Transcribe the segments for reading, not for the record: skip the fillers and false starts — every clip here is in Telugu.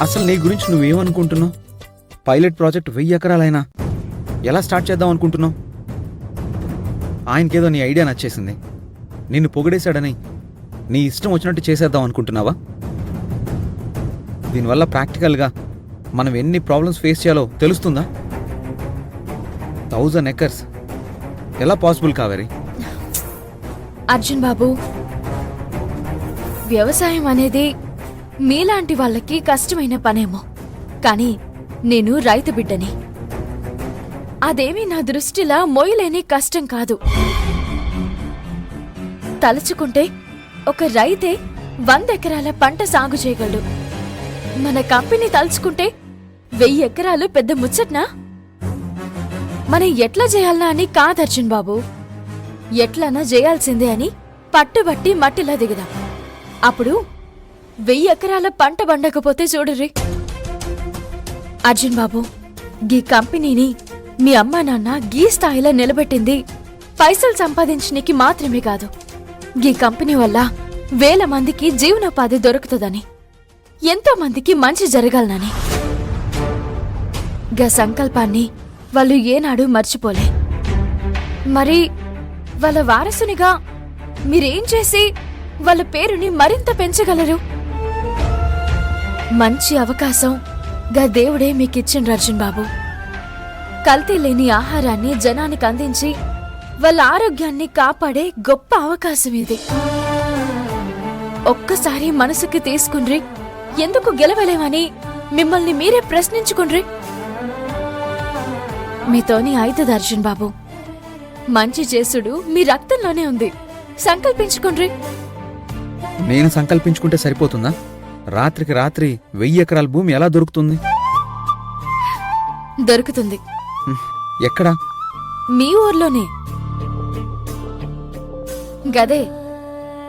అసలు నీ గురించి నువ్వేమనుకుంటున్నావు? పైలట్ ప్రాజెక్ట్ 1000 ఎకరాలైనా ఎలా స్టార్ట్ చేద్దాం అనుకుంటున్నావు? ఆయనకేదో నీ ఐడియా నచ్చేసింది, నిన్ను పొగిడేశాడని నీ ఇష్టం వచ్చినట్టు చేసేద్దాం అనుకుంటున్నావా? దీనివల్ల ప్రాక్టికల్గా మనం ఎన్ని ప్రాబ్లమ్స్ ఫేస్ చేయాలో తెలుస్తుందా? 1000 ఎకర్స్ ఎలా పాసిబుల్ కావేరి? అర్జున్ బాబు, వ్యవసాయం అనేది మీలాంటి వాళ్ళకి కష్టమైన పనేమో, కానీ నేను రైతు బిడ్డని. అదేమీ నా దృష్టిలా మోయలేని కష్టం కాదు. తలుచుకుంటే ఒక రైతే 100 ఎకరాల పంట సాగు చేయగలడు. మన కంపెనీ తలుచుకుంటే 1000 ఎకరాలు పెద్ద ముచ్చట్నా? మనం ఎట్లా చేయాలనా అని కాదు అర్జున్ బాబు, ఎట్లనా చేయాల్సిందే అని పట్టుబట్టి మట్టిలా దిగుదాం. అప్పుడు 1000 ఎకరాల పంట పండకపోతే చూడుర్రి. అర్జున్ బాబు, గీ కంపెనీని మీ అమ్మా నాన్న గీ స్థాయిలో నిలబెట్టింది పైసలు సంపాదించడానికి మాత్రమే కాదు, గీ కంపెనీ వల్ల 1000 మందికి జీవనోపాధి దొరుకుతుందని, ఎంతో మందికి మంచి జరగాలనని. గా సంకల్పాన్ని వాళ్ళు ఏనాడు మర్చిపోలే. మరి వాళ్ళ వారసునిగా మీరేం చేసి వాళ్ళ పేరుని మరింత పెంచగలరు? మంచి అవకాశం గా దేవుడే మీకిచ్చిండ్రు అర్జున్ బాబు. కల్తీ లేని ఆహారాన్ని జనానికి అందించి వాళ్ళ ఆరోగ్యాన్ని కాపాడే గొప్ప అవకాశం ఇది. ఒక్కసారి మనసుకి తీసుకుండ్రి, ఎందుకు గెలవలేమని మిమ్మల్ని మీరే ప్రశ్నించుకుండ్రి. మీతోని అయితది అర్జున్ బాబు. మంచి చేసుడు మీ రక్తంలోనే ఉంది, సంకల్పించుకుండ్రి. నేను సంకల్పించుకుంటే సరిపోతుందా? రాత్రికి రాత్రి 1000 ఎకరాల భూమి ఎలా దొరుకుతుంది? దొరుకుతుంది. ఎక్కడా? మీ ఊర్లోనే. గదే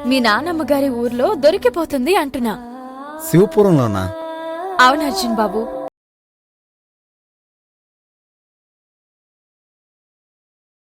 మీ నానమ్మగారి ఊర్లో దొరికిపోతుంది అంటున్నా. శివపురంలోనా? అవును అర్జున్ బాబు.